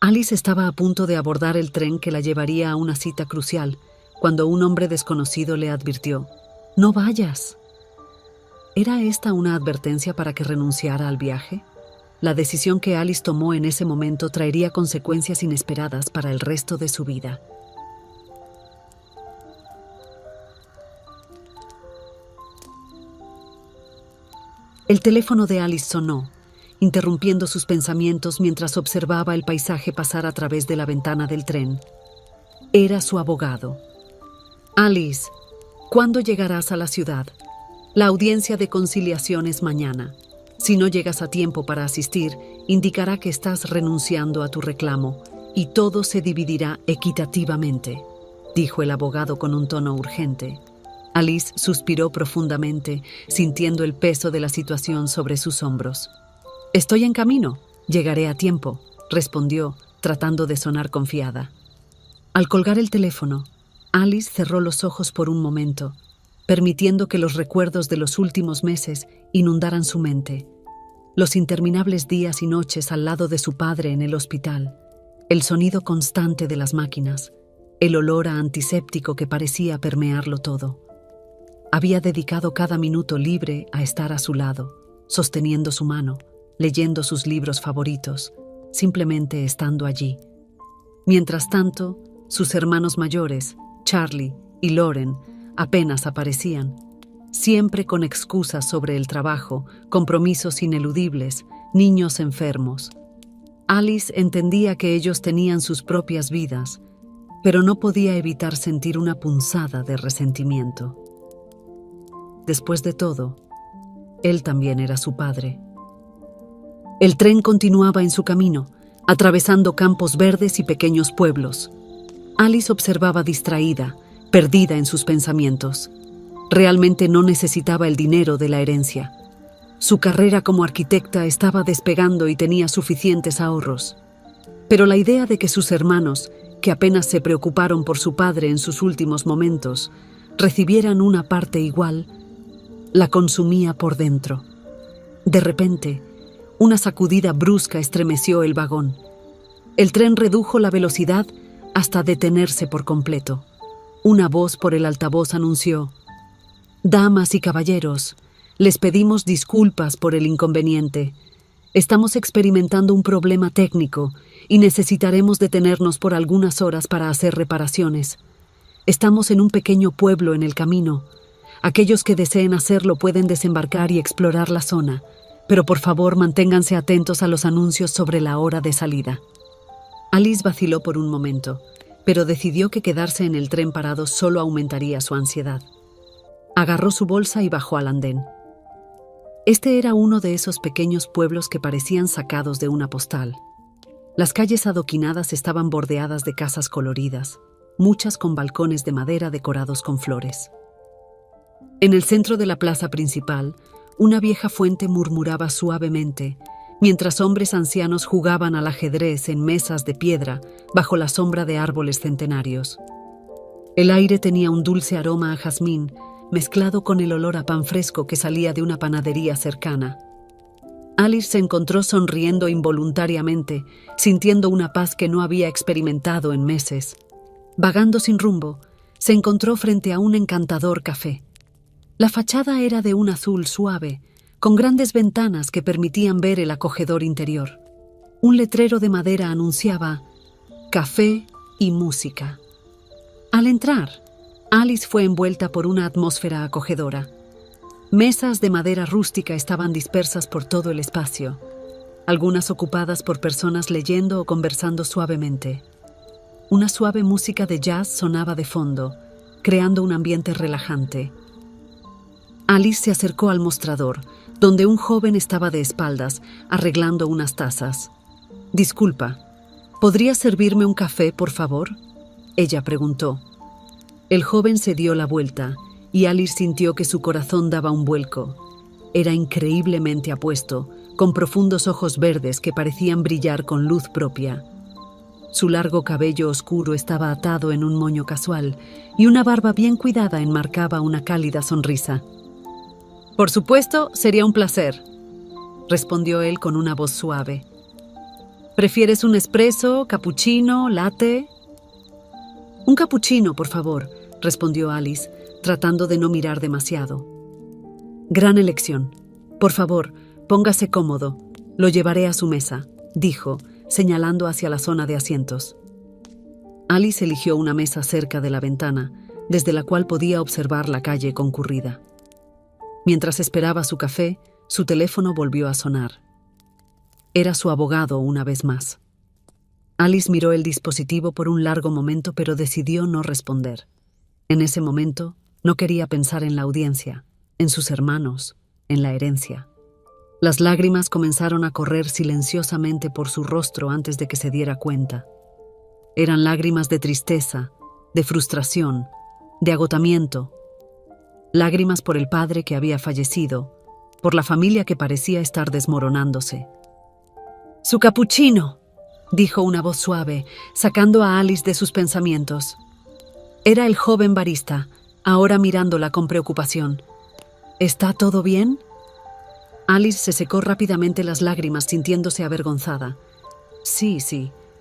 Alice estaba a punto de abordar el tren que la llevaría a una cita crucial, cuando un hombre desconocido le advirtió: «No vayas». ¿Era esta una advertencia para que renunciara al viaje? La decisión que Alice tomó en ese momento traería consecuencias inesperadas para el resto de su vida. El teléfono de Alice sonó, interrumpiendo sus pensamientos mientras observaba el paisaje pasar a través de la ventana del tren. Era su abogado. «Alice, ¿cuándo llegarás a la ciudad? La audiencia de conciliación es mañana. Si no llegas a tiempo para asistir, indicará que estás renunciando a tu reclamo y todo se dividirá equitativamente», dijo el abogado con un tono urgente. Alice suspiró profundamente, sintiendo el peso de la situación sobre sus hombros. «Estoy en camino. Llegaré a tiempo», respondió, tratando de sonar confiada. Al colgar el teléfono, Alice cerró los ojos por un momento, permitiendo que los recuerdos de los últimos meses inundaran su mente. Los interminables días y noches al lado de su padre en el hospital, el sonido constante de las máquinas, el olor a antiséptico que parecía permearlo todo. Había dedicado cada minuto libre a estar a su lado, sosteniendo su mano, leyendo sus libros favoritos, simplemente estando allí. Mientras tanto, sus hermanos mayores, Charlie y Lauren, apenas aparecían, siempre con excusas sobre el trabajo, compromisos ineludibles, niños enfermos. Alice entendía que ellos tenían sus propias vidas, pero no podía evitar sentir una punzada de resentimiento. Después de todo, él también era su padre. El tren continuaba en su camino, atravesando campos verdes y pequeños pueblos. Alice observaba distraída, perdida en sus pensamientos. Realmente no necesitaba el dinero de la herencia. Su carrera como arquitecta estaba despegando y tenía suficientes ahorros. Pero la idea de que sus hermanos, que apenas se preocuparon por su padre en sus últimos momentos, recibieran una parte igual, la consumía por dentro. De repente, una sacudida brusca estremeció el vagón. El tren redujo la velocidad hasta detenerse por completo. Una voz por el altavoz anunció: «Damas y caballeros, les pedimos disculpas por el inconveniente. Estamos experimentando un problema técnico y necesitaremos detenernos por algunas horas para hacer reparaciones. Estamos en un pequeño pueblo en el camino. Aquellos que deseen hacerlo pueden desembarcar y explorar la zona, pero por favor manténganse atentos a los anuncios sobre la hora de salida». Alice vaciló por un momento, pero decidió que quedarse en el tren parado solo aumentaría su ansiedad. Agarró su bolsa y bajó al andén. Este era uno de esos pequeños pueblos que parecían sacados de una postal. Las calles adoquinadas estaban bordeadas de casas coloridas, muchas con balcones de madera decorados con flores. En el centro de la plaza principal, una vieja fuente murmuraba suavemente, mientras hombres ancianos jugaban al ajedrez en mesas de piedra bajo la sombra de árboles centenarios. El aire tenía un dulce aroma a jazmín, mezclado con el olor a pan fresco que salía de una panadería cercana. Alice se encontró sonriendo involuntariamente, sintiendo una paz que no había experimentado en meses. Vagando sin rumbo, se encontró frente a un encantador café. La fachada era de un azul suave, con grandes ventanas que permitían ver el acogedor interior. Un letrero de madera anunciaba «Café y música». Al entrar, Alice fue envuelta por una atmósfera acogedora. Mesas de madera rústica estaban dispersas por todo el espacio, algunas ocupadas por personas leyendo o conversando suavemente. Una suave música de jazz sonaba de fondo, creando un ambiente relajante. Alice se acercó al mostrador, donde un joven estaba de espaldas, arreglando unas tazas. «Disculpa, ¿podría servirme un café, por favor?», ella preguntó. El joven se dio la vuelta y Alice sintió que su corazón daba un vuelco. Era increíblemente apuesto, con profundos ojos verdes que parecían brillar con luz propia. Su largo cabello oscuro estaba atado en un moño casual y una barba bien cuidada enmarcaba una cálida sonrisa. «Por supuesto, sería un placer», respondió él con una voz suave. ¿Prefieres un espresso, cappuccino, latte? Un cappuccino, por favor, respondió Alice, tratando de no mirar demasiado. Gran elección. Por favor, póngase cómodo. Lo llevaré a su mesa, dijo, señalando hacia la zona de asientos. Alice eligió una mesa cerca de la ventana, desde la cual podía observar la calle concurrida. Mientras esperaba su café, su teléfono volvió a sonar. Era su abogado una vez más. Alice miró el dispositivo por un largo momento, pero decidió no responder. En ese momento, no quería pensar en la audiencia, en sus hermanos, en la herencia. Las lágrimas comenzaron a correr silenciosamente por su rostro antes de que se diera cuenta. Eran lágrimas de tristeza, de frustración, de agotamiento. Lágrimas por el padre que había fallecido, por la familia que parecía estar desmoronándose. «Su cappuccino», dijo una voz suave, sacando a Alice de sus pensamientos. Era el joven barista, ahora mirándola con preocupación. «¿Está todo bien?» Alice se secó rápidamente las lágrimas, sintiéndose avergonzada. Sí,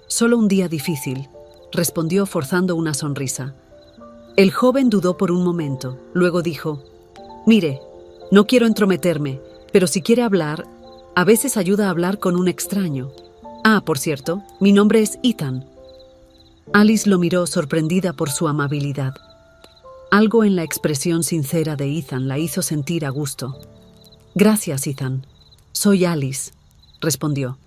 solo un día difícil», respondió forzando una sonrisa. El joven dudó por un momento, luego dijo: «Mire, no quiero entrometerme, pero si quiere hablar, a veces ayuda a hablar con un extraño. Ah, por cierto, mi nombre es Ethan». Alice lo miró sorprendida por su amabilidad. Algo en la expresión sincera de Ethan la hizo sentir a gusto. «Gracias, Ethan. Soy Alice», respondió.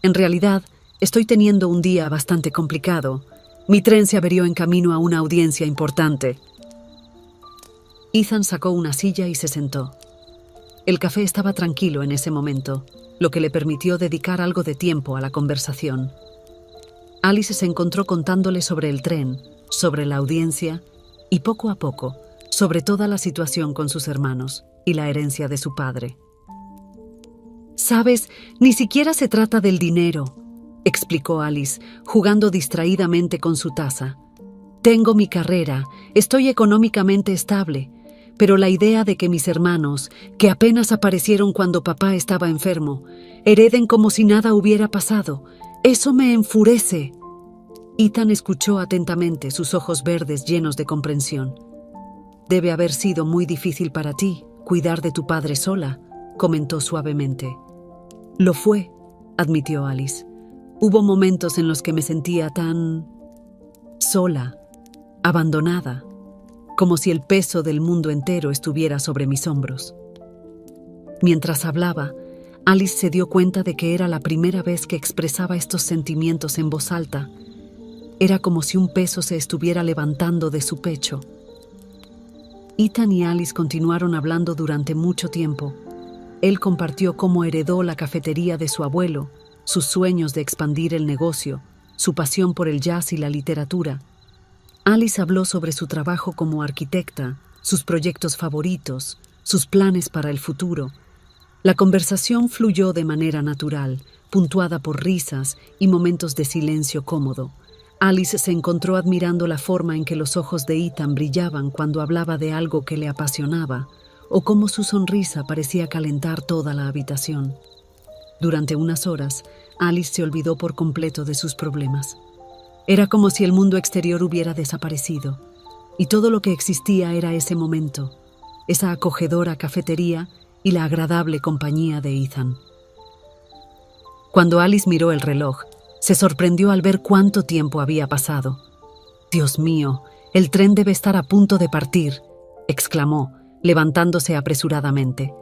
«En realidad, estoy teniendo un día bastante complicado. Mi tren se averió en camino a una audiencia importante». Ethan sacó una silla y se sentó. El café estaba tranquilo en ese momento, lo que le permitió dedicar algo de tiempo a la conversación. Alice se encontró contándole sobre el tren, sobre la audiencia y poco a poco, sobre toda la situación con sus hermanos y la herencia de su padre. «Sabes, ni siquiera se trata del dinero», explicó Alice, jugando distraídamente con su taza. «Tengo mi carrera, estoy económicamente estable, pero la idea de que mis hermanos, que apenas aparecieron cuando papá estaba enfermo, hereden como si nada hubiera pasado, eso me enfurece». Ethan escuchó atentamente, sus ojos verdes llenos de comprensión. «Debe haber sido muy difícil para ti cuidar de tu padre sola», comentó suavemente. «Lo fue», admitió Alice. «Hubo momentos en los que me sentía tan sola, abandonada, como si el peso del mundo entero estuviera sobre mis hombros». Mientras hablaba, Alice se dio cuenta de que era la primera vez que expresaba estos sentimientos en voz alta. Era como si un peso se estuviera levantando de su pecho. Ethan y Alice continuaron hablando durante mucho tiempo. Él compartió cómo heredó la cafetería de su abuelo, sus sueños de expandir el negocio, su pasión por el jazz y la literatura. Alice habló sobre su trabajo como arquitecta, sus proyectos favoritos, sus planes para el futuro. La conversación fluyó de manera natural, puntuada por risas y momentos de silencio cómodo. Alice se encontró admirando la forma en que los ojos de Ethan brillaban cuando hablaba de algo que le apasionaba, o cómo su sonrisa parecía calentar toda la habitación. Durante unas horas, Alice se olvidó por completo de sus problemas. Era como si el mundo exterior hubiera desaparecido, y todo lo que existía era ese momento, esa acogedora cafetería y la agradable compañía de Ethan. Cuando Alice miró el reloj, se sorprendió al ver cuánto tiempo había pasado. «Dios mío, el tren debe estar a punto de partir», exclamó, levantándose apresuradamente.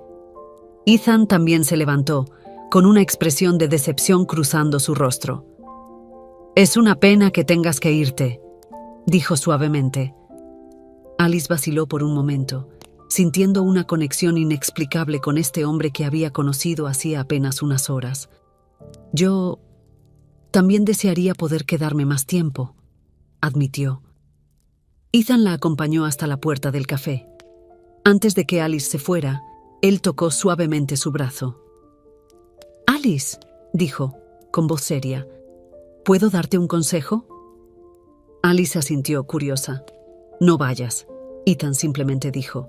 Ethan también se levantó, con una expresión de decepción cruzando su rostro. «Es una pena que tengas que irte», dijo suavemente. Alice vaciló por un momento, sintiendo una conexión inexplicable con este hombre que había conocido hacía apenas unas horas. «Yo también desearía poder quedarme más tiempo», admitió. Ethan la acompañó hasta la puerta del café. Antes de que Alice se fuera, él tocó suavemente su brazo. «Alice», dijo, con voz seria, «¿puedo darte un consejo?» Alice asintió, curiosa. «No vayas», Ethan simplemente dijo.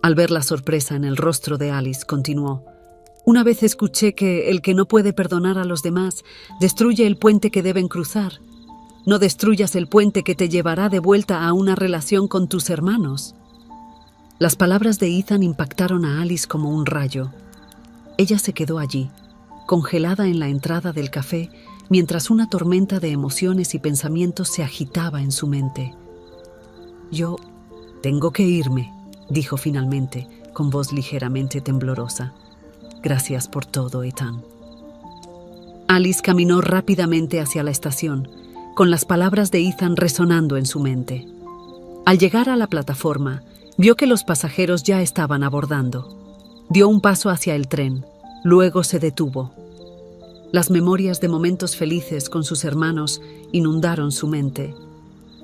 Al ver la sorpresa en el rostro de Alice, continuó. Una vez escuché que el que no puede perdonar a los demás destruye el puente que deben cruzar. No destruyas el puente que te llevará de vuelta a una relación con tus hermanos. Las palabras de Ethan impactaron a Alice como un rayo. Ella se quedó allí, congelada en la entrada del café, mientras una tormenta de emociones y pensamientos se agitaba en su mente. «Yo tengo que irme», dijo finalmente, con voz ligeramente temblorosa. «Gracias por todo, Ethan». Alice caminó rápidamente hacia la estación, con las palabras de Ethan resonando en su mente. Al llegar a la plataforma, vio que los pasajeros ya estaban abordando. Dio un paso hacia el tren, luego se detuvo. Las memorias de momentos felices con sus hermanos inundaron su mente.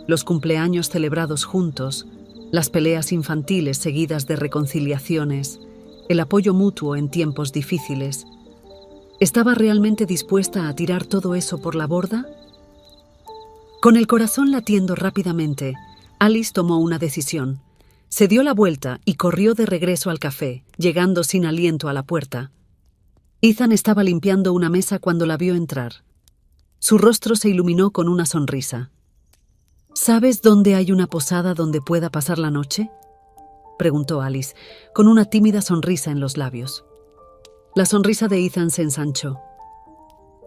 Los cumpleaños celebrados juntos, las peleas infantiles seguidas de reconciliaciones, el apoyo mutuo en tiempos difíciles. ¿Estaba realmente dispuesta a tirar todo eso por la borda? Con el corazón latiendo rápidamente, Alice tomó una decisión. Se dio la vuelta y corrió de regreso al café, llegando sin aliento a la puerta. Ethan estaba limpiando una mesa cuando la vio entrar. Su rostro se iluminó con una sonrisa. «¿Sabes dónde hay una posada donde pueda pasar la noche?», preguntó Alice, con una tímida sonrisa en los labios. La sonrisa de Ethan se ensanchó.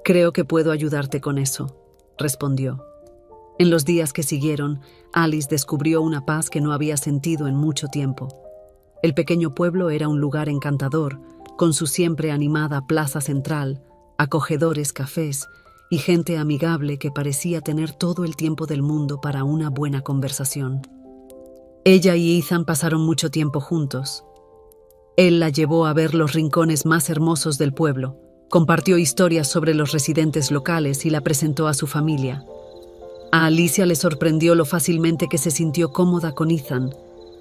«Creo que puedo ayudarte con eso», respondió. En los días que siguieron, Alice descubrió una paz que no había sentido en mucho tiempo. El pequeño pueblo era un lugar encantador, con su siempre animada plaza central, acogedores cafés y gente amigable que parecía tener todo el tiempo del mundo para una buena conversación. Ella y Ethan pasaron mucho tiempo juntos. Él la llevó a ver los rincones más hermosos del pueblo, compartió historias sobre los residentes locales y la presentó a su familia. A Alicia le sorprendió lo fácilmente que se sintió cómoda con Ethan,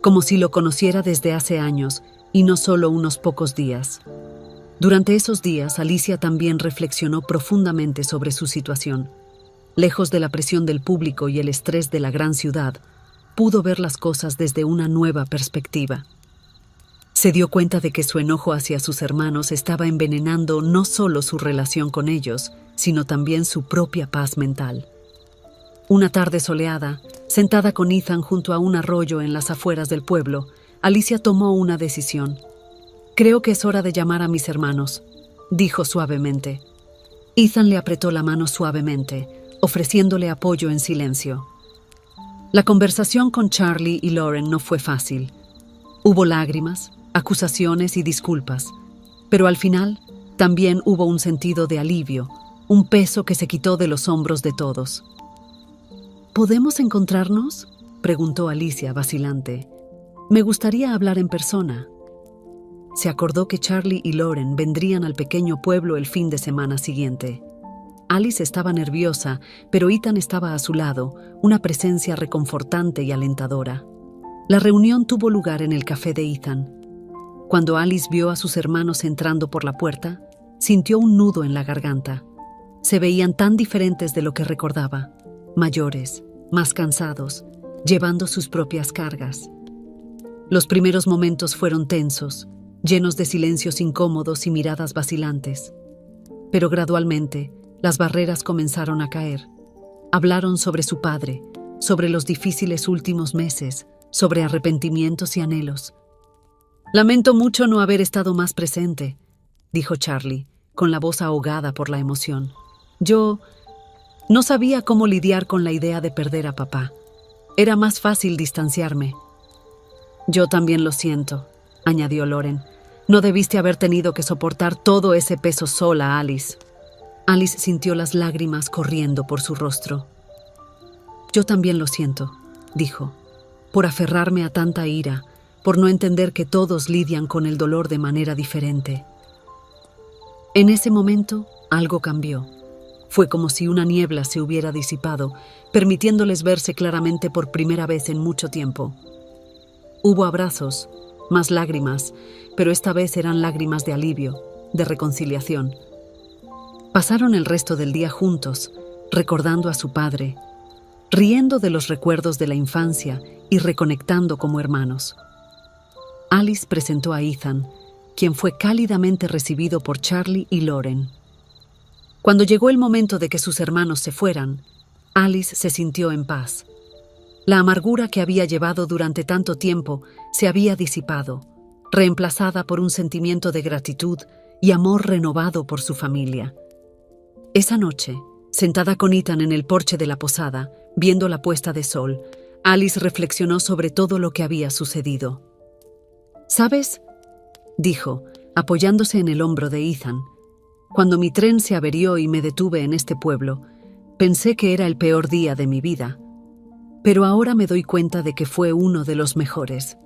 como si lo conociera desde hace años y no solo unos pocos días. Durante esos días, Alicia también reflexionó profundamente sobre su situación. Lejos de la presión del público y el estrés de la gran ciudad, pudo ver las cosas desde una nueva perspectiva. Se dio cuenta de que su enojo hacia sus hermanos estaba envenenando no solo su relación con ellos, sino también su propia paz mental. Una tarde soleada, sentada con Ethan junto a un arroyo en las afueras del pueblo, Alicia tomó una decisión. «Creo que es hora de llamar a mis hermanos», dijo suavemente. Ethan le apretó la mano suavemente, ofreciéndole apoyo en silencio. La conversación con Charlie y Lauren no fue fácil. Hubo lágrimas, acusaciones y disculpas, pero al final también hubo un sentido de alivio, un peso que se quitó de los hombros de todos. «¿Podemos encontrarnos?», preguntó Alicia, vacilante. «Me gustaría hablar en persona». Se acordó que Charlie y Lauren vendrían al pequeño pueblo el fin de semana siguiente. Alice estaba nerviosa, pero Ethan estaba a su lado, una presencia reconfortante y alentadora. La reunión tuvo lugar en el café de Ethan. Cuando Alice vio a sus hermanos entrando por la puerta, sintió un nudo en la garganta. Se veían tan diferentes de lo que recordaba, mayores, más cansados, llevando sus propias cargas. Los primeros momentos fueron tensos, llenos de silencios incómodos y miradas vacilantes. Pero gradualmente, las barreras comenzaron a caer. Hablaron sobre su padre, sobre los difíciles últimos meses, sobre arrepentimientos y anhelos. «Lamento mucho no haber estado más presente», dijo Charlie, con la voz ahogada por la emoción. «Yo no sabía cómo lidiar con la idea de perder a papá. Era más fácil distanciarme». «Yo también lo siento», añadió Lauren. «No debiste haber tenido que soportar todo ese peso sola, Alice». Alice sintió las lágrimas corriendo por su rostro. «Yo también lo siento», dijo, «por aferrarme a tanta ira, por no entender que todos lidian con el dolor de manera diferente». En ese momento, algo cambió. Fue como si una niebla se hubiera disipado, permitiéndoles verse claramente por primera vez en mucho tiempo. Hubo abrazos, más lágrimas, pero esta vez eran lágrimas de alivio, de reconciliación. Pasaron el resto del día juntos, recordando a su padre, riendo de los recuerdos de la infancia y reconectando como hermanos. Alice presentó a Ethan, quien fue cálidamente recibido por Charlie y Lauren. Cuando llegó el momento de que sus hermanos se fueran, Alice se sintió en paz. La amargura que había llevado durante tanto tiempo se había disipado, reemplazada por un sentimiento de gratitud y amor renovado por su familia. Esa noche, sentada con Ethan en el porche de la posada, viendo la puesta de sol, Alice reflexionó sobre todo lo que había sucedido. «¿Sabes?», dijo, apoyándose en el hombro de Ethan. «Cuando mi tren se averió y me detuve en este pueblo, pensé que era el peor día de mi vida. Pero ahora me doy cuenta de que fue uno de los mejores».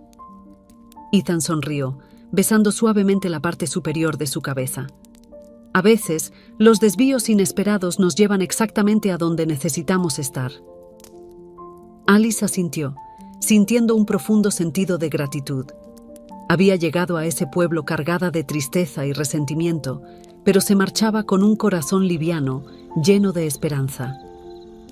Ethan sonrió, besando suavemente la parte superior de su cabeza. A veces, los desvíos inesperados nos llevan exactamente a donde necesitamos estar. Alice asintió, sintiendo un profundo sentido de gratitud. Había llegado a ese pueblo cargada de tristeza y resentimiento, pero se marchaba con un corazón liviano, lleno de esperanza.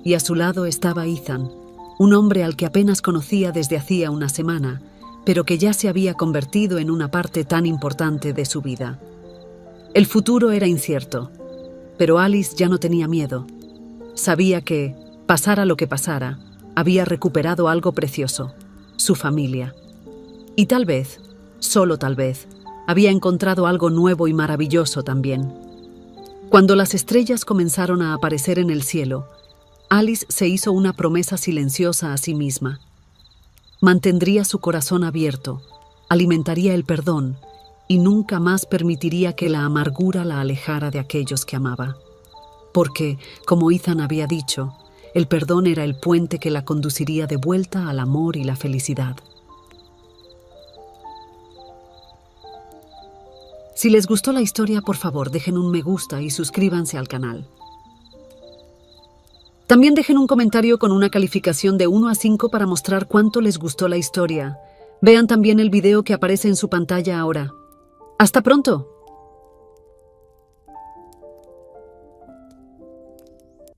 Y a su lado estaba Ethan, un hombre al que apenas conocía desde hacía una semana, pero que ya se había convertido en una parte tan importante de su vida. El futuro era incierto, pero Alice ya no tenía miedo. Sabía que, pasara lo que pasara, había recuperado algo precioso, su familia. Y tal vez, solo tal vez, había encontrado algo nuevo y maravilloso también. Cuando las estrellas comenzaron a aparecer en el cielo, Alice se hizo una promesa silenciosa a sí misma. Mantendría su corazón abierto, alimentaría el perdón y nunca más permitiría que la amargura la alejara de aquellos que amaba. Porque, como Ethan había dicho, el perdón era el puente que la conduciría de vuelta al amor y la felicidad. Si les gustó la historia, por favor, dejen un me gusta y suscríbanse al canal. También dejen un comentario con una calificación de 1 a 5 para mostrar cuánto les gustó la historia. Vean también el video que aparece en su pantalla ahora. ¡Hasta pronto!